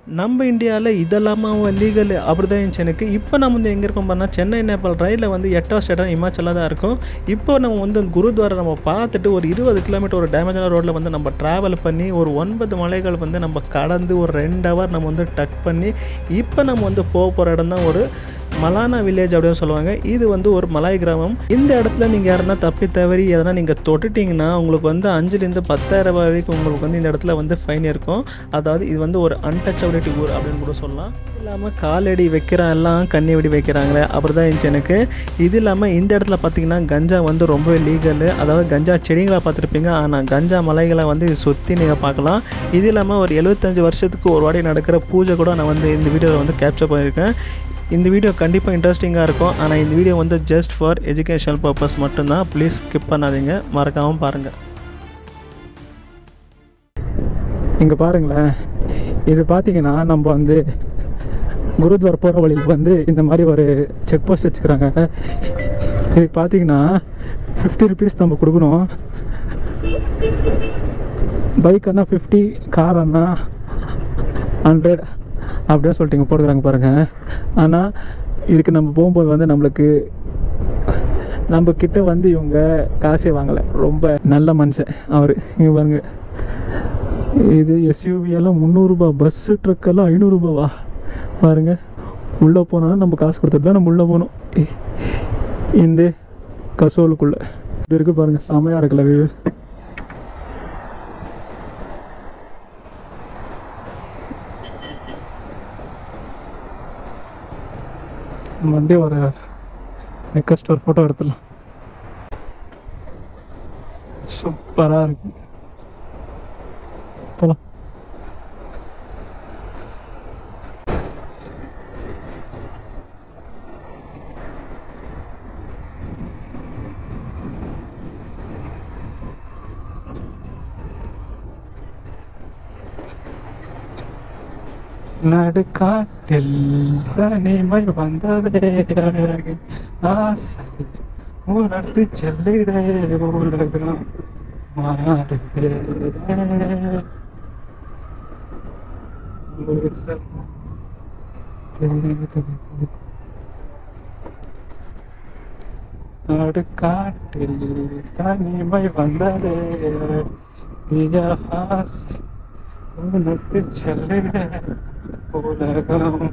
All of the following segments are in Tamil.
நம்ம இந்தியாவில் இதெல்லாமா லீகல் அப்படி தான் இருந்துச்சு எனக்கு. இப்போ நம்ம வந்து எங்கே இருக்கோம் பண்ணால் சென்னை நேபாள் ரயிலில் வந்து 8வது ஸ்டேட்டாக இமாச்சலாக தான் இருக்கும். இப்போ நம்ம வந்து குருத்வாரா நம்ம பார்த்துட்டு ஒரு 20 கிலோமீட்டர் ஒரு டேமேஜான ரோட்டில் வந்து நம்ம ட்ராவல் பண்ணி ஒரு 9 மலைகள் வந்து நம்ம கடந்து ஒரு 2 ஹவர் நம்ம வந்து டக் பண்ணி இப்போ நம்ம வந்து போகிற இடம் தான் ஒரு மலானா வில்லேஜ் அப்படின்னு சொல்லுவாங்க. இது வந்து ஒரு மலாய் கிராமம். இந்த இடத்துல நீங்கள் யாருன்னா தப்பி தவறி எதனா நீங்கள் தொட்டுட்டிங்கன்னா உங்களுக்கு வந்து 5,000 to 10,000 வரைக்கும் உங்களுக்கு வந்து இந்த இடத்துல வந்து ஃபைன் இருக்கும். அதாவது இது வந்து ஒரு அன்டச்சபிலிட்டி ஊர் அப்படின்னு கூட சொல்லலாம். இல்லாமல் காலடி வைக்கிறான் எல்லாம் கண்ணி வெடி வைக்கிறாங்களே அப்படி தான் இருந்துச்சு எனக்கு. இது இல்லாமல் இந்த இடத்துல பார்த்திங்கன்னா கஞ்சா வந்து ரொம்ப லீகல். அதாவது கஞ்சா செடிகளை பார்த்துருப்பீங்க, ஆனால் கஞ்சா மலைகளை வந்து சுற்றி நீங்கள் பார்க்கலாம். இது இல்லாமல் ஒரு 75 வருஷத்துக்கு ஒரு வாட்டி நடக்கிற பூஜை கூட நான் வந்து இந்த வீடியோவில் வந்து கேப்சர் பண்ணியிருக்கேன். இந்த வீடியோ கண்டிப்பாக இன்ட்ரெஸ்டிங்காக இருக்கும். ஆனால் இந்த வீடியோ வந்து ஜஸ்ட் ஃபார் எஜுகேஷனல் பர்பஸ் மட்டும்தான். ப்ளீஸ் ஸ்கிப் பண்ணாதீங்க, மறக்காமல் பாருங்கள். இங்கே பாருங்களேன், இது பார்த்தீங்கன்னா நம்ம வந்து குருத்வாரா போகிற வழியில் வந்து இந்த மாதிரி ஒரு செக் போஸ்ட் வச்சுக்கிறாங்க. இது பார்த்தீங்கன்னா 50 rupees நம்ம கொடுக்கணும். பைக் அண்ணா 50, கார் அண்ணா 100 அப்படியே சொல்லிட்டு போடுறாங்க பாருங்கள். ஆனால் இதுக்கு நம்ம போகும்போது வந்து நம்ம கிட்ட வந்து இவங்க காசே வாங்கலை. ரொம்ப நல்ல மனுஷன் அவர். இங்கே பாருங்க, இது எஸ்யூவி எல்லாம் 300 ரூபாய், பஸ்ஸு ட்ரக்கெல்லாம் 500 ரூபாவா பாருங்கள். உள்ளே போனோன்னா நம்ம காசு கொடுத்துட்டு தான் நம்ம உள்ளே போகணும். இந்த கசோலுக்குள்ளே இப்படி இருக்குது பாருங்கள், செமையாக இருக்குல்ல வீடு. வண்டி ஒரு நெக்ஸ்ட் ஒரு ஃபோட்டோ எடுத்துடலாம். சூப்பராக இருக்கு. போகலாம். நடுக்காட்டில் தனிமை வந்ததே அழகு, ஆசை உணர்த்து செல்லுதே உலகம் மாறுதே. நடுக்காட்டில் தனிமை வந்ததே ஆசை உணர்த்து செல்லுதே உலகம்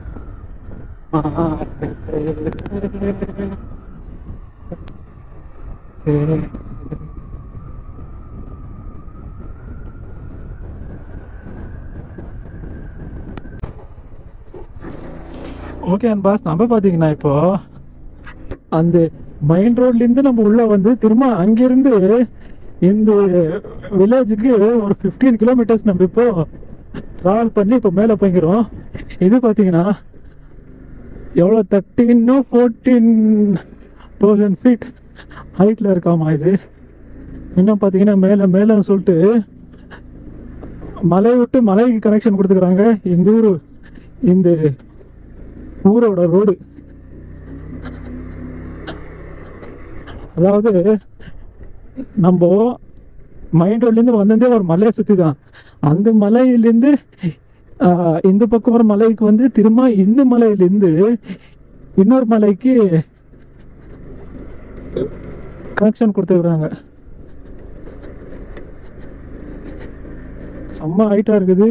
ஓகே அன்பாஸ். நம்ம பார்த்தீங்கன்னா இப்போ அந்த மெயின் ரோட்லேருந்து நம்ம உள்ள வந்து திரும்ப அங்கிருந்து இந்த வில்லேஜுக்கு ஒரு 15 கிலோமீட்டர்ஸ் நம்ம இப்போ ட்ராவல் பண்ணி இப்போ மேலே போய்க்கிறோம். இது பார்த்தீங்கன்னா எவ்வளோ 13 or 14,000 feet ஹைட்டில் இருக்காமா. இது இன்னும் பார்த்தீங்கன்னா மேலே மேலேன்னு சொல்லிட்டு மலை விட்டு மலைக்கு கனெக்ஷன் கொடுத்துக்கிறாங்க. இந்த ஊரோட ரோடு. அதாவது நம்ம மைண்ட் ரோட்லேருந்து வந்ததே ஒரு மலையை சுற்றி தான். அந்த மலையிலேருந்து இந்த பக்கம் ஒரு மலைக்கு வந்து திரும்ப இந்த மலையிலேருந்து இன்னொரு மலைக்கு கனெக்ஷன் கொடுத்துருக்குறாங்க. செம்ம ஹைட்டாக இருக்குது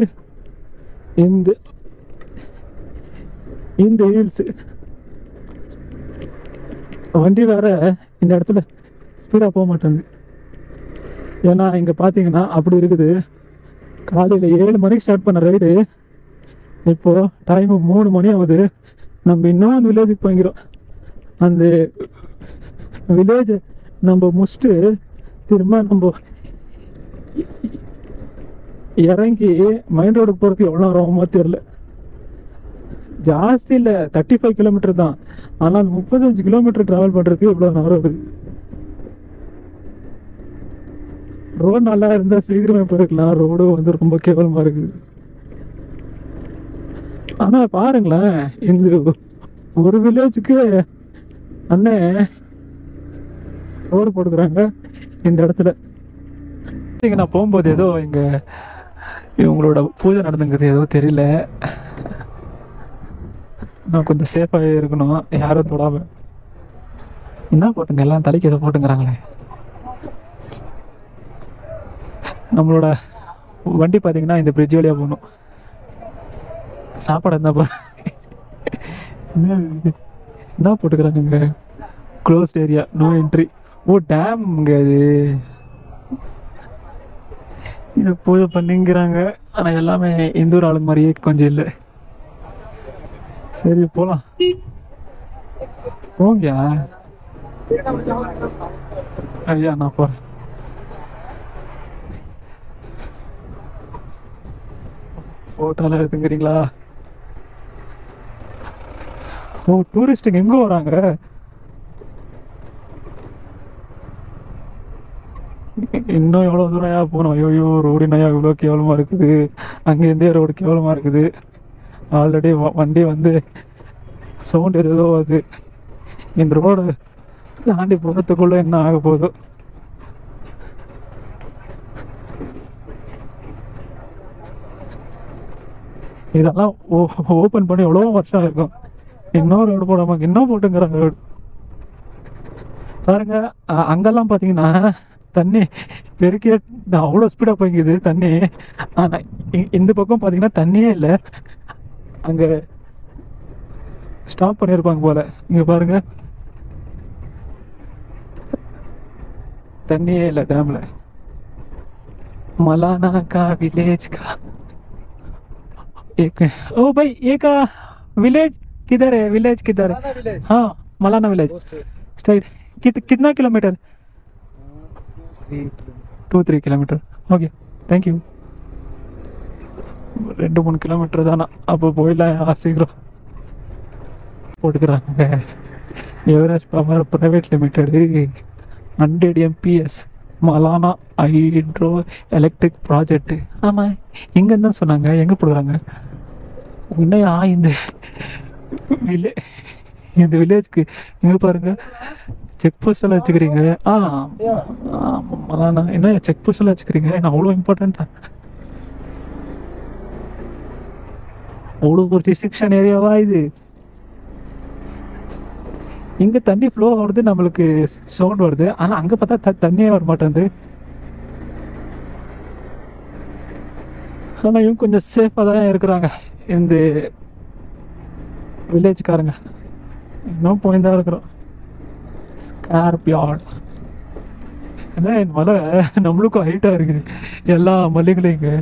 இந்த ஹில்ஸ். வண்டி வேற இந்த இடத்துல ஸ்பீடாக போக மாட்டேங்குது. ஏன்னா இங்கே பார்த்தீங்கன்னா அப்படி இருக்குது. காலையில் 7 மணிக்கு ஸ்டார்ட் பண்ண ரைடு இப்போது டைமு 3 மணி ஆகுது. நம்ம இன்னும் அந்த வில்லேஜுக்கு போய்க்கிறோம். அந்த வில்லேஜை நம்ம முடிச்சுட்டு திரும்ப நம்ம இறங்கி மெயின் ரோடுக்கு போகிறதுக்கு எவ்வளோ ஆகுமோ தெரியல. ஜாஸ்தி இல்லை, 35 கிலோமீட்டர் தான். ஆனால் 35 கிலோமீட்டர் ட்ராவல் பண்ணுறதுக்கு இவ்வளோ நேரம் இருக்குது. ரோடு நல்லா இருந்தால் சீக்கிரமே போயிருக்கலாம். ரோடு வந்து ரொம்ப கேவலமாக இருக்குது. ஆனால் பாருங்களேன், இந்த ஒரு வில்லேஜுக்கு அண்ணே ரோடு போட்டுக்கிறாங்க இந்த இடத்துல. இங்கே நான் போகும்போது ஏதோ இங்கே இவங்களோட பூஜை நடந்துங்கிறது ஏதோ தெரியல. நான் கொஞ்சம் சேஃபாக இருக்கணும், யாரும் தொடாம. என்ன போட்டுங்க எல்லாம் தலைக்கு எதை போட்டுங்கிறாங்களே. நம்மளோட வண்டி பார்த்தீங்கன்னா இந்த பிரிட்ஜ் வழியாக போகணும். சாப்பாடு என்ன என்ன போட்டுக்கிறாங்க, க்ளோஸ்ட் ஏரியா, நோ என்ட்ரி. ஓ டேம்ங்க இது பூஜை பண்ணிங்கிறாங்க. ஆனால் எல்லாமே இந்தூர் ஆளுங்க மாதிரியே கொஞ்சம் இல்லை. சரி போகலாம். போங்கயா ஐயா, நான் போகிறேன். ஃபோட்டோலாம் எடுத்துக்கிறீங்களா? ஓ டூரிஸ்ட்டுங்க எங்கே வராங்க? இன்னும் எவ்வளோ தூரம் போகணும்? ஐயோ ரோடு நயா இவ்வளோ கேவலமாக இருக்குது. அங்கேருந்தே ரோடு கேவலமாக இருக்குது. ஆல்ரெடி வண்டி வந்து சவுண்ட் ஏதோ அது. இந்த ரோடு தாண்டி போகிறதுக்குள்ளே என்ன ஆக போகுது? இதெல்லாம் ஓப்பன் பண்ணி எவ்வளோ வருஷம் இருக்கும். இன்னும் ரோடு போடாம இன்னும் போட்டுங்கிறாங்க ரோடு. பாருங்க, அங்கெல்லாம் பார்த்தீங்கன்னா தண்ணி பெருக்கே அவ்வளோ ஸ்பீடாக போய்க்குது தண்ணி. ஆனால் இந்த பக்கம் பார்த்தீங்கன்னா தண்ணியே இல்லை. அங்கே ஸ்டாப் பண்ணியிருப்பாங்க போல. இங்கே பாருங்க, तन्नी है डैम ले मलाना का विलेज का एक ओ भाई ये का विलेज किधर है? विलेज किधर है? हाँ मलाना विलेज स्ट्राइट कितना kilometre? 2-3 kilometre okay thank you 2-3 kilometre தானா அப்போ போயிடலாம் சீக்கிரம் போட்டுக்கிறாங்க Everest power private limited 100 MPS Malana hydro electric project ஆமாம் இங்கன்னு தான் சொன்னாங்க எங்கே போடுறாங்க இன்னையா இந்த வில்லேஜ்க்கு இங்கே பாருங்க செக் போஸ்ட் எல்லாம் வச்சுக்கிறீங்க மலானா என்ன செக் போஸ்ட் எல்லாம் வச்சுக்கிறீங்க என்ன அவ்வளோ இம்பார்ட்டண்ட்டா அவ்வளோ ஒரு ரெஸ்ட்ரிக்ஷன் ஏரியாவா இது இங்கே தண்ணி ஃப்ளோ ஆகுறது நம்மளுக்கு சவுண்ட் வருது ஆனால் அங்கே பார்த்தா தண்ணியே வர மாட்டேங்குது ஆனால் இவங்க கொஞ்சம் சேஃபாக தான் இருக்கிறாங்க இந்த வில்லேஜ்காரங்க இன்னும் போய் தான் இருக்கிறோம் ஸ்கார்பியான் ஏன்னா இந்த மலை நம்மளுக்கும் ஹைட்டாக இருக்குது எல்லா மலைகளும் இங்கே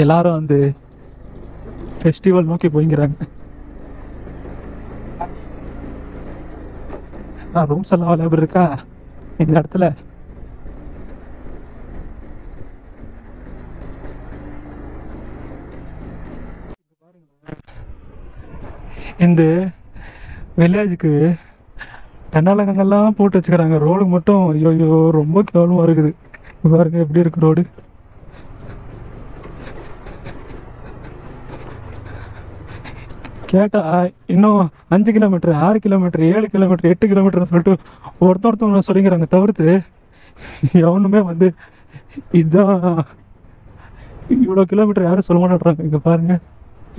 எல்லாரும் வந்து ஃபெஸ்டிவல் நோக்கி போய்க்கிறாங்க ரூம்ஸ் எல்லாம் அவைலபிள் இருக்கா இந்த இடத்துல இந்த வில்லேஜுக்கு தென்னாலங்கள்லாம் போட்டு வச்சுக்கிறாங்க ரோடு மட்டும் ஐயோ ரொம்ப கேவலமாக இருக்குது பாருங்க எப்படி இருக்கு ரோடு கேட்டா இன்னும் 5 கிலோமீட்டர் 6 கிலோமீட்டர் 7 கிலோமீட்டர் 8 கிலோமீட்டர்னு சொல்லிட்டு ஒருத்தவங்க சொல்லிக்கிறாங்க தவிர்த்து எவனுமே வந்து இதுதான் இவ்வளோ கிலோமீட்டர் யாரும் சொல்ல மாட்டேறாங்க இங்கே பாருங்க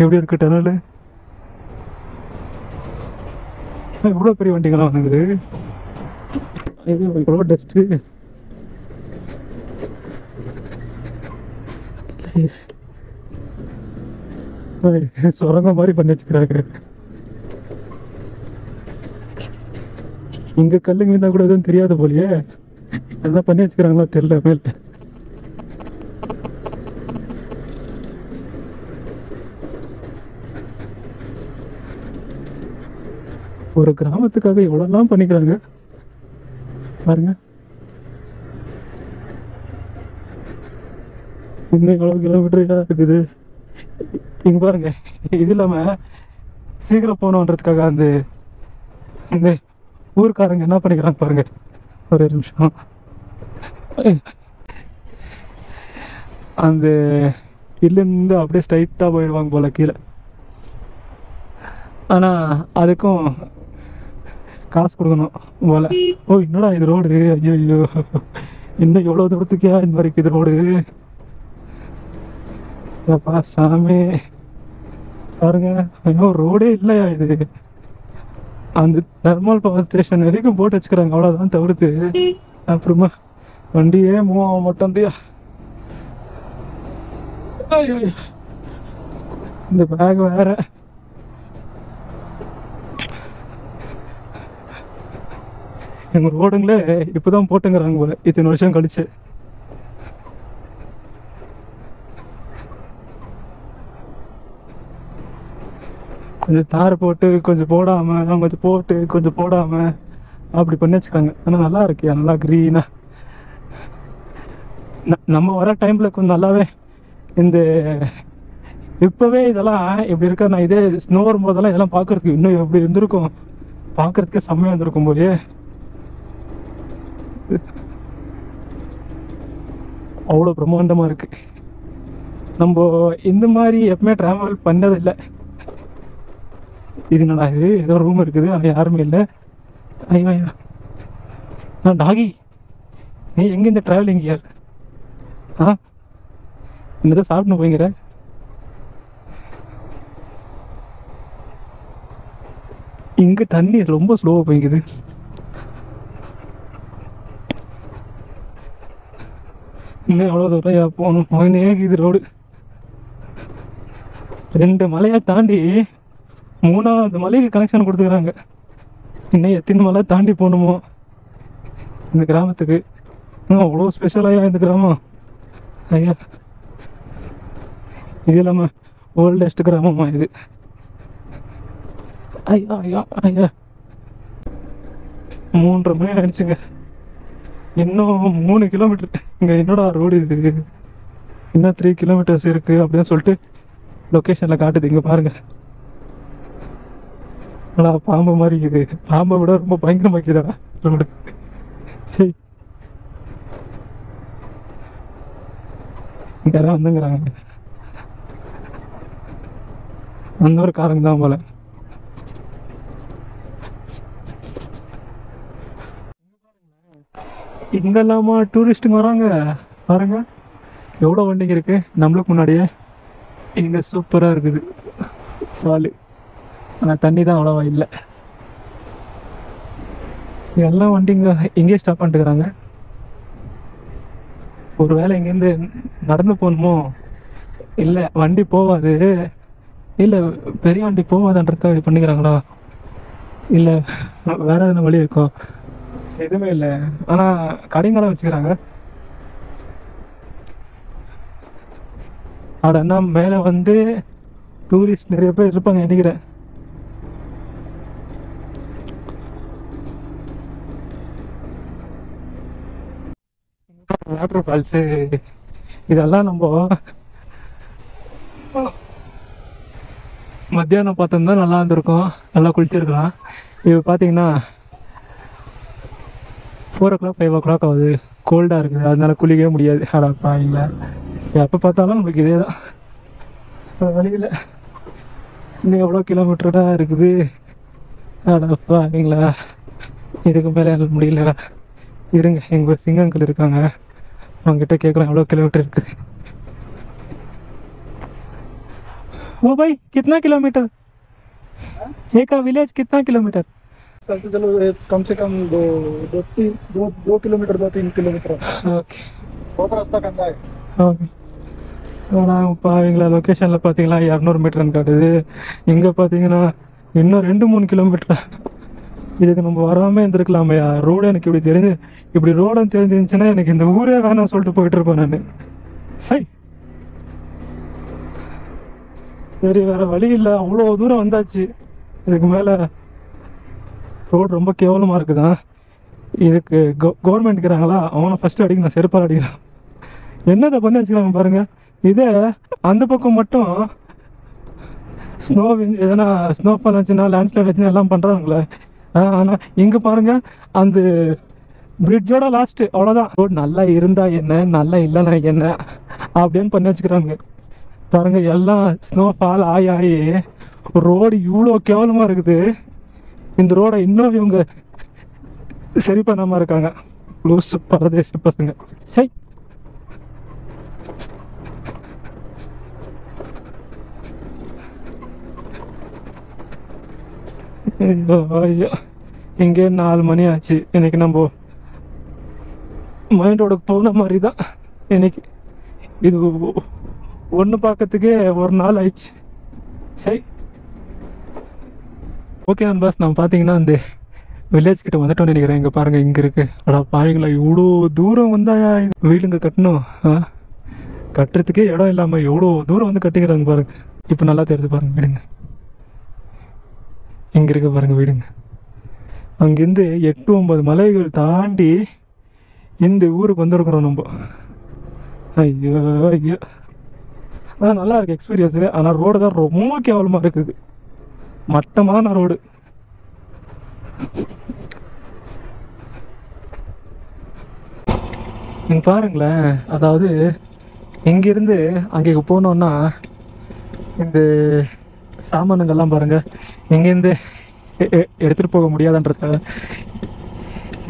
எப்படி இருக்கு டனல் இவ்வளோ பெரிய வண்டிங்களாம் வந்துங்குது இது இவ்வளோ டஸ்ட்டு சுரங்கம் மாதிரி பண்ணி வச்சுக்கிறாங்க இங்க கல்லுங்க இருந்தா கூட எதுவும் தெரியாது போலியே எல்லாம் பண்ணி வச்சுக்கிறாங்களா தெரியல மேல் ஒரு கிராமத்துக்காக எவ்வளோலாம் பண்ணிக்கிறாங்க பாருங்க இன்னும் எவ்வளோ கிலோமீட்டர் இருக்குது இங்க பாருங்க இது இல்லாம சீக்கிரம் போகணுன்றதுக்காக அந்த இந்த ஊருக்காரங்க என்ன பண்ணிக்கிறாங்க பாருங்க ஒரு நிமிஷம் அந்த இதுலேருந்து அப்படியே ஸ்ட்ரைட்டா போயிடுவாங்க போல கீழே ஆனா அதுக்கும் காசு கொடுக்கணும் போல ஓ என்னடா இது ரோடு ஐயோ இன்னும் எவ்வளோ தூரத்துக்கே இந்த மாதிரி இருக்குது ரோடு எப்பா சாமி பாருங்க, இன்னும் ரோடே இல்லையா இது? அந்த தெர்மல் பவர் ஸ்டேஷன் வரைக்கும் போட்டு வச்சுக்கிறாங்க, அவ்வளோதான் தவிர்த்து. அப்புறமா வண்டியே மூவ் ஆக மாட்டேன்தியா. இந்த பேக் வேற. எங்க ரோடுங்களே இப்பதான் போட்டுங்கிறாங்க போல, இத்தனை வருஷம் கழிச்சு. கொஞ்சம் தார் போட்டு கொஞ்சம் போடாம, கொஞ்சம் போட்டு கொஞ்சம் போடாம அப்படி பண்ணி வச்சுக்காங்க. ஆனால் நல்லா இருக்கு, நல்லா க்ரீனா. நம்ம வர டைம்ல கொஞ்சம் நல்லாவே இந்த இப்பவே இதெல்லாம் இப்படி இருக்கா. நான் இதே ஸ்னோ வரும்போதெல்லாம் இதெல்லாம் பார்க்கறதுக்கு இன்னும் எப்படி இருந்திருக்கும், பார்க்கறதுக்கே செம்மையா இருந்திருக்கும் போலயே. அவ்வளோ பிரம்மாண்டமா இருக்கு. நம்ம இந்த மாதிரி எப்பவுமே டிராவல் பண்ணதில்லை. இது என்னடா இது, ஏதோ ரூம் இருக்குது ஆனால் யாருமே இல்லை. ஐயோ ஐயோ, நான் டாகி, நீ எங்கே இந்த ட்ராவலிங் யார்? என்னதான் சாப்பிட்டு போய்ங்கிற? இங்கே தண்ணி ரொம்ப ஸ்லோவாக போய்க்குது. இன்னும் எவ்வளோ தூரம் போகணும்? அவனே இது ரோடு 2 மலையை தாண்டி 3வது மலைக்கு கனெக்ஷன் கொடுத்துக்கிறாங்க. இன்னும் எத்தனை மலை தாண்டி போகணுமோ இந்த கிராமத்துக்கு? அவ்வளோ ஸ்பெஷலாக இந்த கிராமம். ஐயா, இது இல்லாமல் ஓல்டஸ்ட் கிராமமா இது? ஐயா ஐயா ஐயா, 3:30 மணி ஆயிடுச்சுங்க. இன்னும் 3 கிலோமீட்டர். இங்கே என்னோட ரோடு இது, இன்னும் 3 கிலோமீட்டர்ஸ் இருக்குது அப்படின்னு சொல்லிட்டு லொக்கேஷனில் காட்டுது. இங்கே பாருங்கள், நல்லா பாம்பு மாதிரி இருக்குது. பாம்பை விட ரொம்ப பயங்கரமாக்கிதா ரோடு. சரி, இங்கே யாரும் வந்துங்கிறாங்க. அந்த ஒரு காரங்க தான் போல. இங்கெல்லாமா டூரிஸ்ட்டுங்க வராங்க பாருங்க. எவ்வளோ வண்டிங்க இருக்கு நம்மளுக்கு முன்னாடியே. இங்கே சூப்பராக இருக்குது ஃபாலு, ஆனால் தண்ணி தான் அவ்வளோவா இல்லை. எல்லா வண்டிங்க இங்கே ஸ்டாப் பண்ணிட்டுக்கிறாங்க. ஒரு வேளை இங்கேருந்து நடந்து போகணுமோ, இல்லை வண்டி போகாது, இல்லை பெரிய வண்டி போகாதுன்றதுக்காக இப்படி பண்ணிக்கிறாங்களா, இல்லை வேற எதுனா வழி இருக்கும்? எதுவுமே இல்லை. ஆனால் கடைங்கெல்லாம் வச்சுக்கிறாங்க. அடன்னா மேலே வந்து டூரிஸ்ட் நிறைய பேர் இருப்பாங்க நினைக்கிறேன். வாட்டர் ஃபால்ஸு இதெல்லாம் நம்ம மத்தியானம் பார்த்தோம்னா நல்லா இருந்திருக்கும், நல்லா குளிச்சிருக்கலாம். இப்போ பார்த்தீங்கன்னா 4 o'clock 5 o'clock ஆகுது, கோல்டாக இருக்குது, அதனால குளிக்கவே முடியாது. அடப்பா இல்லை, எப்போ பார்த்தாலும் நம்மளுக்கு இதே தான் வழியில். இன்னும் எவ்வளோ கிலோமீட்டர் தான் இருக்குது. அடப்பா இல்லைங்களா, இதுக்கு மேலே எனக்கு முடியலடா. இருங்க, எங்கள் சிங்கங்கள் இருக்காங்க, அவங்ககிட்ட கேட்குறேன் எவ்வளோ கிலோमीटर இருக்குது. ओ भाई कितना किलोमीटर? एक का विलेज कितना किलोमीटर? चलते चलो कम से कम 2 किलोमीटर 2-3 किलोमीटर ओके बहुत रास्ता गंदा है. ஓகே. ஆனால் பாவீங்களா, லொக்கேஷனில் பார்த்தீங்களா 200 மீட்டர்னு காட்டுது. இங்கே பார்த்தீங்கன்னா இன்னும் 2-3 கிலோமீட்டர். இதுக்கு நம்ம வராமல் இருந்திருக்கலாமையா? ரோடு எனக்கு இப்படி தெரிஞ்சு, இப்படி ரோடுன்னு தெரிஞ்சிருந்துச்சுன்னா எனக்கு இந்த ஊரே வேணாம் சொல்லிட்டு போயிட்டு இருப்பேன் நான். சரி சரி, வேறு வழி இல்லை, அவ்வளோ தூரம் வந்தாச்சு. இதுக்கு மேலே ரோடு ரொம்ப கேவலமாக இருக்குதான். இதுக்கு கவர்மெண்ட் இருக்கிறாங்களா, அவனை ஃபஸ்ட்டு அடிக்க, நான் செருப்பால் அடிக்கிறான். என்னதை பண்ணி வச்சுக்கிறாங்க பாருங்கள். இதே அந்த பக்கம் மட்டும் ஸ்னோ எதனா ஸ்னோஃபால் ஆச்சுன்னா, லேண்ட்ஸ்லைட் ஆச்சுன்னா எல்லாம் பண்ணுறாங்களே. ஆனால் இங்கே பாருங்கள், அந்த பிரிட்ஜோட லாஸ்ட்டு அவ்வளோதான். ரோடு நல்லா இருந்தால் என்ன, நல்லா இல்லைன்னா என்ன அப்படின்னு பண்ணி வச்சுக்கிறாங்க பாருங்கள். எல்லாம் ஸ்னோஃபால் ஆகி ரோடு இவ்வளோ கேவலமாக இருக்குது. இந்த ரோடை இன்னும் இவங்க சரி பண்ணாமல் இருக்காங்க, லூசு பரதேசி பசங்க. சரி ஐயோ ஐயோ, இங்கே 4 மணி ஆச்சு. இன்னைக்கு நம்ம மைண்டோட போன மாதிரி தான் இன்னைக்கு. இது ஒன்று பார்க்கறதுக்கே ஒரு நாள் ஆயிடுச்சு. சரி, ஓகே நண்பாஸ், நம்ம பார்த்தீங்கன்னா இந்த வில்லேஜ் கிட்ட வந்துட்டோம்னு நினைக்கிறேன். இங்கே பாருங்கள், இங்கே இருக்குது. அடா பாருங்களா, இவ்வளோ தூரம் வந்தாயா வீடுங்க கட்டணும்? கட்டுறதுக்கே இடம் இல்லாமல் எவ்வளோ தூரம் வந்து கட்டிக்கிறாங்க பாருங்க. இப்போ நல்லா தெரியுது பாருங்க வீடுங்க. இங்கே இருக்க பாருங்க வீடுங்க. அங்கேருந்து 8-9 மலைகள் தாண்டி இந்த ஊருக்கு வந்துருக்குறோம் நம்ம. ஐயோ ஐயோ, ஆனால் நல்லா இருக்கு எக்ஸ்பீரியன்ஸு. ஆனால் ரோடு தான் ரொம்ப கேவலமாக இருக்குது, மட்டமான ரோடு. நீங்கள் பாருங்களேன், அதாவது இங்கேருந்து அங்கே போனோன்னா இந்த சாமானுங்கள்லாம் பாருங்கள், இங்கேருந்து எடுத்துகிட்டு போக முடியாதுன்றதுக்காக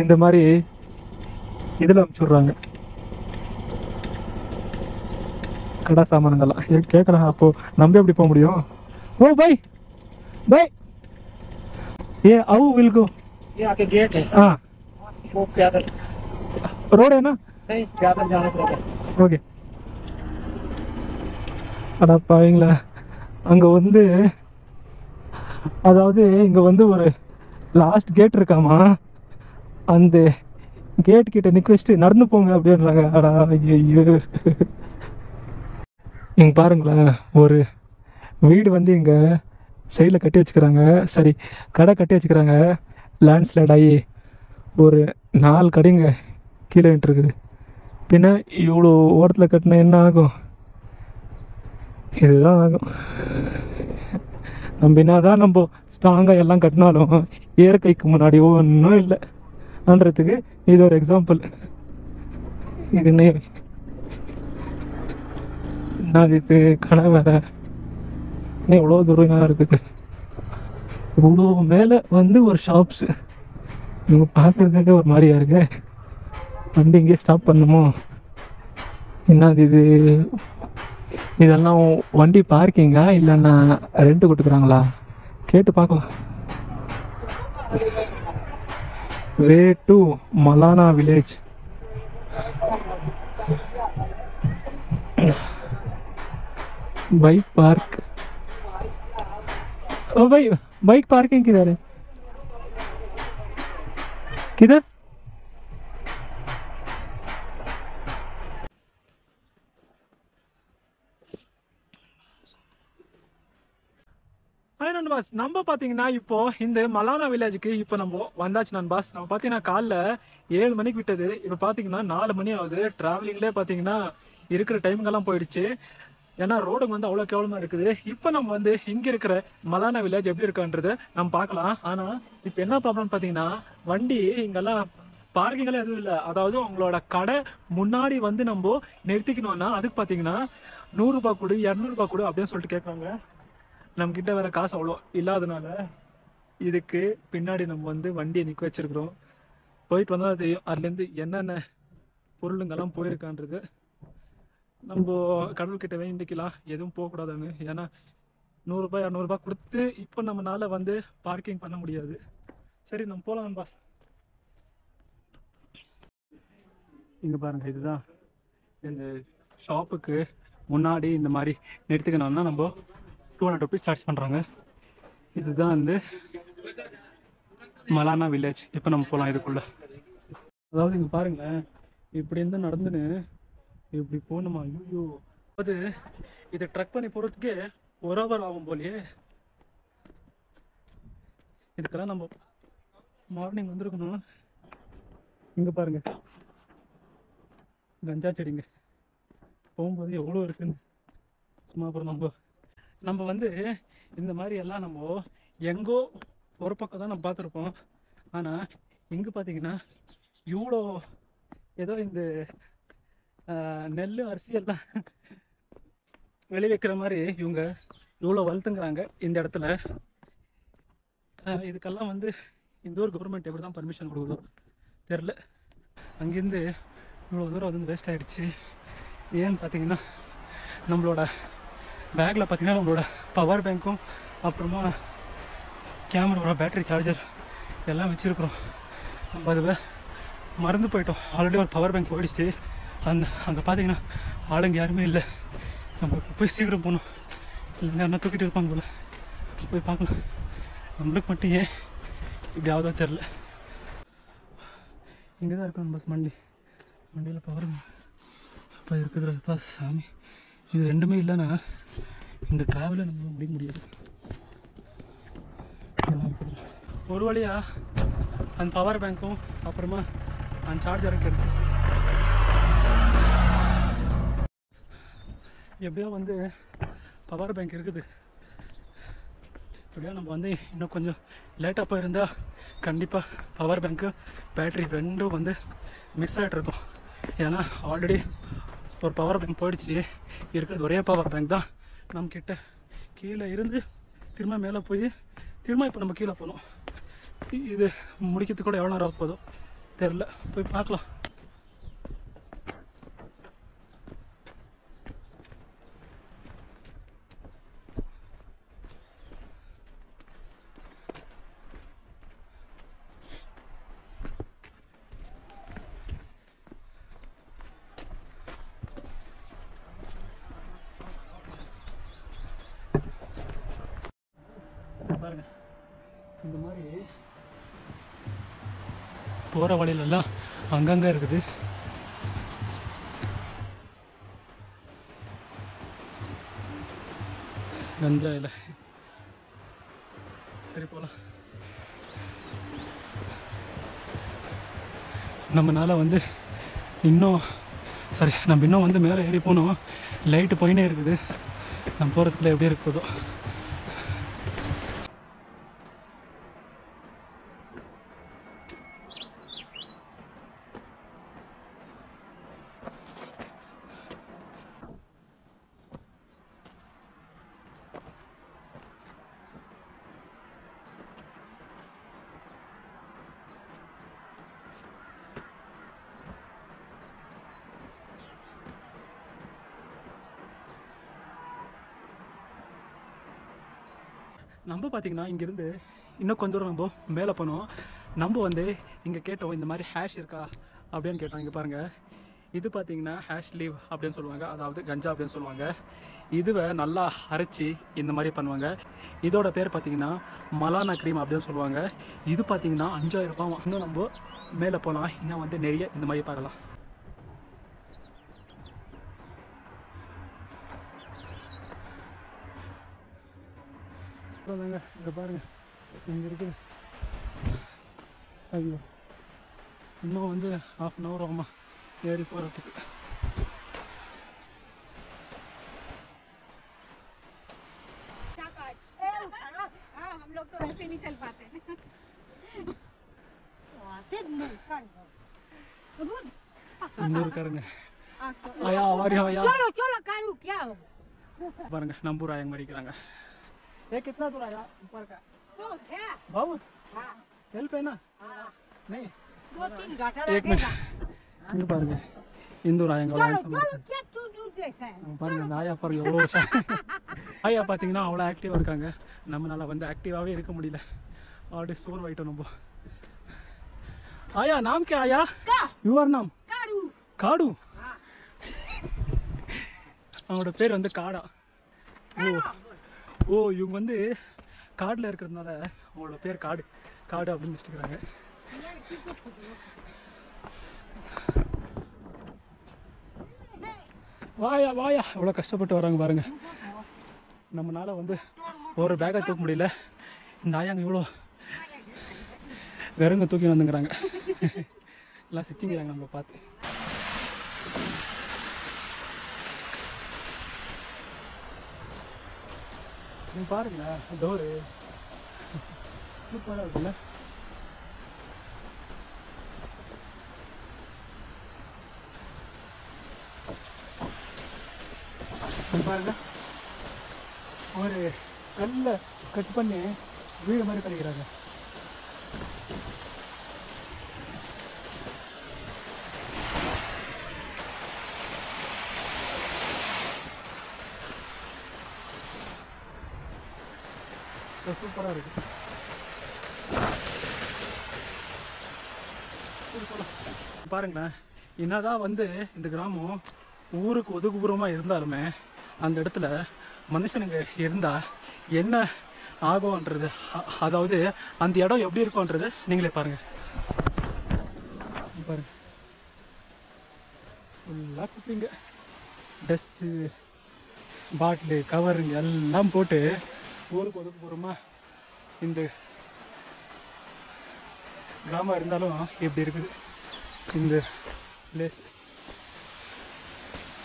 இந்த மாதிரி இதில் அனுப்பிச்சுட்றாங்க கடை சாமானுங்கள்லாம். கேட்குறாங்க, அப்போது நம்ம எப்படி போக முடியும்? ஓ பை பை, ये आओ विल गो, ये आगे गेट है, हाँ वो पैदल रोड है ना? नहीं, पैदल जाना पड़ेगा. ஓகே. அடா பாவீங்களா, அங்கே வந்து அதாவது இங்கே வந்து ஒரு லாஸ்ட் கேட் இருக்காமா, அந்த கேட் கிட்ட நிற்க வச்சுட்டு நடந்து போங்க அப்படின்றாங்க. அடா ஐயோ, இங்கே பாருங்களேன், ஒரு வீடு வந்து இங்கே சைடில் கட்டி வச்சுக்கிறாங்க. சரி, கடை கட்டி வச்சுக்கிறாங்க. லேண்ட்ஸ்லைட் ஆகி ஒரு 4 கடைங்க கீழே விட்டுருக்குது. பின்ன இவ்வளோ ஓரத்தில் கட்டினா என்ன ஆகும்? இதுதான் ஆகும். நம்ம என்னதான் நம்ம ஸ்ட்ராங்காக எல்லாம் கட்டினாலும் இயற்கைக்கு முன்னாடி ஒன்றும் இல்லைன்றதுக்கு இது ஒரு எக்ஸாம்பிள். இது என்ன இது கடை வேற எவ்வளோ தூரம் இருக்குது. இவ்வளோ மேலே வந்து ஒரு ஷாப்ஸு. இவங்க பார்க்குறதுக்கே ஒரு மாதிரியா இருக்கு. வண்டி இங்கே ஸ்டாப் பண்ணுமோ என்னது இது? இதெல்லாம் வண்டி பார்க்கிங்கா இல்லைன்னா ரெண்ட்டு கொடுக்குறாங்களா? கேட்டு பார்க்கலாம். Way to Malana village. Bike park, ओ भाई बाइक पार्किंग किधर है? किधर? ஹாய் நண்பாஸ், நம்ம பார்த்தீங்கன்னா இப்போ இந்த மலானா வில்லேஜுக்கு இப்போ நம்ம வந்தாச்சு நண்பாஸ். நம்ம பார்த்தீங்கன்னா காலைல 7 மணிக்கு விட்டது. இப்போ பார்த்தீங்கன்னா 4 மணி ஆகுது. ட்ராவலிங்லேயே பார்த்தீங்கன்னா இருக்கிற டைமுங்கெல்லாம் போயிடுச்சு. ஏன்னா ரோடு வந்து அவ்வளோ கேவலமாக இருக்குது. இப்போ நம்ம வந்து இங்கே இருக்கிற மலானா வில்லேஜ் எப்படி இருக்கான்றது நம்ம பார்க்கலாம். ஆனால் இப்போ என்ன ப்ராப்ளம்னு பார்த்தீங்கன்னா, வண்டி இங்கெல்லாம் பார்க்கிங்கெல்லாம் எதுவும் இல்லை. அதாவது அவங்களோட கடை முன்னாடி வந்து நம்ம நிறுத்திக்கணும்னா அதுக்கு பார்த்தீங்கன்னா 100 ரூபாய் கொடு, 200 ரூபாய் கொடு அப்படின்னு சொல்லிட்டு கேட்குறாங்க. நம்மக்கிட்ட வேற காசு அவ்வளோ இல்லாதனால இதுக்கு பின்னாடி நம்ம வந்து வண்டியை நிற்க வச்சிருக்கிறோம். போயிட்டு வந்தால் அது அதுலேருந்து என்னென்ன பொருளுங்கெல்லாம் போயிருக்கான்றது நம்ம கடவுள்கிட்ட வேண்டிக்கலாம், எதுவும் போகக்கூடாதுன்னு. ஏன்னா 100 ரூபாய் 200 ரூபாய் கொடுத்து இப்போ நம்மளால வந்து பார்க்கிங் பண்ண முடியாது. சரி, நம்ம போகலாம் பாஸ். இங்கே பாருங்க, இதுதான் இந்த ஷாப்புக்கு முன்னாடி இந்த மாதிரி நிறுத்திக்கணும்னா நம்ம 200 rupees சார்ஜ் பண்ணுறாங்க. இதுதான் வந்து மலானா வில்லேஜ். இப்போ நம்ம போகலாம் இதுக்குள்ளே. அதாவது இங்கே பாருங்களேன், இப்படி இருந்து நடந்துன்னு இப்படி போகணுமா? ஐயோ, அது இதை ட்ரக் பண்ணி போகிறதுக்கே 1 hour ஆகும் போலியே. இதுக்கெல்லாம் நம்ம மார்னிங் வந்துருக்கணும். இங்கே பாருங்க, கஞ்சா செடிங்க போகும்போது எவ்வளோ இருக்குன்னு சும்மா. அப்புறம் நம்ம வந்து இந்த மாதிரி எல்லாம் நம்ம எங்கோ ஒரு பக்கம் தான் நம்ம பார்த்துருப்போம். ஆனால் இங்கே பார்த்தீங்கன்னா இவ்வளோ ஏதோ இந்த நெல் அரிசி எல்லாம் விளைவிக்கிற மாதிரி இவங்க இவ்வளோ வளர்த்துங்கிறாங்க இந்த இடத்துல. இதுக்கெல்லாம் வந்து இந்த ஒரு கவர்மெண்ட் எப்படி தான் பர்மிஷன் கொடுக்குதோ தெரில. அங்கேருந்து இவ்வளோ தூரம் வந்து வேஸ்ட் ஆகிடுச்சு. ஏன்னு பார்த்தீங்கன்னா நம்மளோட பேக்கில் பார்த்தீங்கன்னா நம்மளோட பவர் பேங்க்கும் அப்புறமா கேமரா, பேட்டரி, சார்ஜர் எல்லாம் வச்சுருக்குறோம். நம்ம அதில் மறந்து போயிட்டோம். ஆல்ரெடி ஒரு பவர் பேங்க் போயிடுச்சு. அங்கே பார்த்தீங்கன்னா ஆளுங்க யாருமே இல்லை. நம்ம போய் சீக்கிரம் போகணும். இல்லைங்க என்ன தூக்கிட்டு இருப்பாங்க போல. போய் பார்க்கலாம். நம்மளுக்கு மட்டும் ஏன் இப்படி ஆகுதோ தெரில. இங்கே தான் இருக்கணும் பஸ் வண்டியில் பவர் அப்போ இருக்குதுப்பா சாமி. இது ரெண்டுமே இல்லைன்னா இந்த ட்ராவலை நம்ம முடிய முடியாது. ஒரு வழியா அந்த பவர் பேங்க்கும் அப்புறமா அந்த சார்ஜரும் கிடைச்சி எப்படியோ வந்து பவர் பேங்க் இருக்குது. எப்படியோ நம்ம வந்து இன்னும் கொஞ்சம் லேட்டாக போயிருந்தால் கண்டிப்பாக பவர் பேங்க்கு பேட்ரி ரெண்டும் வந்து மிஸ் ஆகிட்ருக்கும். ஏன்னா ஆல்ரெடி ஒரு பவர் பேங்க் போயிடுச்சு. இருக்கிறது ஒரே பவர் பேங்க் தான் நம்மக்கிட்ட. கீழே இருந்து திரும்ப மேலே போய் திரும்ப இப்போ நம்ம கீழே போகணும். இது முடிக்கிறதுக்கு கூட எவ்வளோ நேரம் ஆக போதும் தெரில. போய் பார்க்கலாம். பாருங்க, இந்த மாதிரி போகிற வழியிலெல்லாம் அங்கங்கே இருக்குது. கஞ்சா இல்லை. சரி போகலாம். நம்மளால் வந்து நம்ம இன்னும் வந்து மேலே ஏறி போகணும். லைட்டு போயினே இருக்குது. நம்ம போகிறதுக்குள்ளே எப்படி இருக்க போதோ. நம்ம பார்த்தீங்கன்னா இங்கேருந்து இன்னும் கொஞ்சம் தூரம் நம்ம மேலே போனோம். நம்ம வந்து இங்கே கேட்டோம் இந்த மாதிரி ஹேஷ் இருக்கா அப்படின்னு கேட்டோம். இங்கே பாருங்கள், இது பார்த்தீங்கன்னா ஹேஷ் லீவ் அப்படின்னு சொல்லுவாங்க, அதாவது கஞ்சா அப்படின்னு சொல்லுவாங்க. இதுவை நல்லா அரைச்சி இந்த மாதிரி பண்ணுவாங்க. இதோட பேர் பார்த்தீங்கன்னா மலானா க்ரீம் அப்படின்னு சொல்லுவாங்க. இது பார்த்தீங்கன்னா 5000 ரூபாய். இன்னும் நம்ம மேலே போகலாம். இன்னும் வந்து நிறைய இந்த மாதிரி பார்க்கலாம். அப்புறம் இங்கே பாருங்கள், இங்கே இருக்குது. ஐயோ, இன்னும் வந்து 1/2 hour ஆகுமா ஏறி போகிறதுக்கு. हम लोग तो वैसे नहीं चल पाते இருக்காருங்க. ஐயா வாரியா ஐயா. चलो चलो कानू क्या हो பாருங்க, நம்பூர் ஆயங்க மறிக்கிறாங்க. ये कितना दूर आया ऊपर का? तो क्या बहुत हाँ हेल्प है ना? नहीं 2-3 घाटा एक मिनट. இங்க பாருங்க, இந்தூர் ஆயங்க चलो चलो क्या तू दूर जैसा है பாருங்க. இந்த ஆயா பாருங்க எவ்வளோ வருஷம். ஆயா பார்த்தீங்கன்னா அவ்வளோ ஆக்டிவாக இருக்காங்க. நம்மளால வந்து ஆக்டிவாகவே இருக்க முடியல. ஆல்ரெடி சோர்வாயிட்டோம் நம்ம. ஆயா नाम क्या आया? யுவர் नाम? काड़ू காடு. हाँ அவனோட பேர் வந்து காடா. ஓ இவங்க வந்து காடில் இருக்கிறதுனால அவங்களோட பேர் காடு அப்படின்னு வச்சுக்கிறாங்க. வாயா எவ்வளோ கஷ்டப்பட்டு வராங்க பாருங்க. நம்மளால வந்து ஒரு பேக்கை தூக்க முடியல. இந்த ஆயாங்க இவ்வளோ வெறுங்க தூக்கி வந்துங்கிறாங்க. எல்லாம் சிச்சிங்கிறாங்க நம்ம பார்த்து. நீ பாருங்க, டோரு சூப்பராக இருக்குல்ல. பாருங்க, ஒரு கல்ல கட் பண்ணி வீடு மாதிரி பண்ணிக்கிறாங்க. சூப்பராக இருக்கு. பாருங்களேன், என்னதான் வந்து இந்த கிராமம் ஊருக்கு ஒதுக்குப்புறமாக இருந்தாலுமே அந்த இடத்துல மனுஷனுங்க இருந்தால் என்ன ஆகும்ன்றது, அதாவது அந்த இடம் எப்படி இருக்கும்ன்றது நீங்களே பாருங்கள். பாருங்க, ஃபுல்லாக குப்பைங்க, டஸ்ட்டு, பாட்டிலு, கவருங்க எல்லாம் போட்டு ஊருக்கு ஒதுக்குப்புறமாக இந்த கிராமம் இருந்தாலும் எப்படி இருக்குது இந்த பிளேஸ்.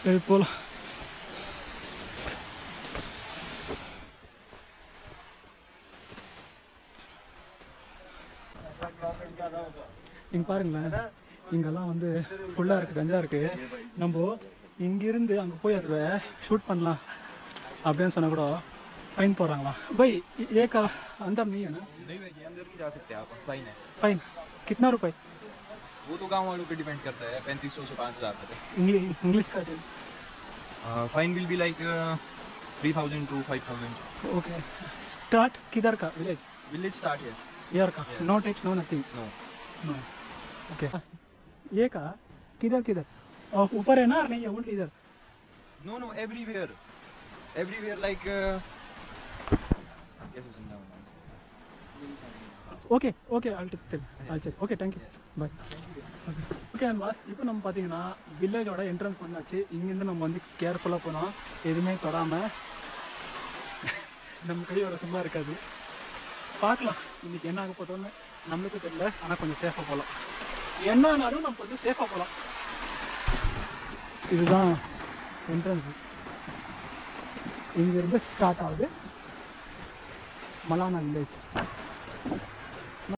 சரி போகலாம். இங்கே பாருங்களேன், இங்கெல்லாம் வந்து ஃபுல்லாக இருக்குது, கஞ்சா இருக்குது. நம்ம இங்கேருந்து அங்கே போய் அதை ஷூட் பண்ணலாம் அப்படின்னு சொன்னால் கூட फाइन போடுறாங்களா? भाई ये का अंदर नहीं है ना? नहीं भाई, अंदर नहीं जा सकते आप, फाइन है। फाइन कितना रुपए? वो तो गांव वालों पे डिपेंड करता है, 3500 से 5000 तक। इंग्लिश का fine will be like 3000 to 5000। Okay, start किधर का? विलेज? विलेज स्टार्ट है यार का? No tax, no nothing? No. Okay, ये का किधर किधर? ऊपर है ना? नहीं है, ओनली इधर? No no, everywhere everywhere like कैसे समझाऊं? Okay okay, I'll check. Okay, thank you, bye. Okay and was, இப்போ நம்ம பார்த்தீங்கன்னா வில்லேஜோட என்ட்ரன்ஸ் பண்ணாச்சு. இங்கேருந்து நம்ம வந்து கேர்ஃபுல்லாக போனோம், எதுவுமே தொடாமல். நம்ம கையோட சும்மா இருக்காது. பார்க்கலாம் இன்றைக்கி என்ன ஆக போட்டோன்னு நம்மளுக்கு தெரியல, ஆனால் கொஞ்சம் சேஃபாக போகலாம். என்னன்னாலும் நம்ம கொஞ்சம் சேஃபாக போகலாம். இதுதான் என்ட்ரன்ஸ். இங்கேருந்து ஸ்டார்ட் ஆகுது மலானா வில்லேஜ்.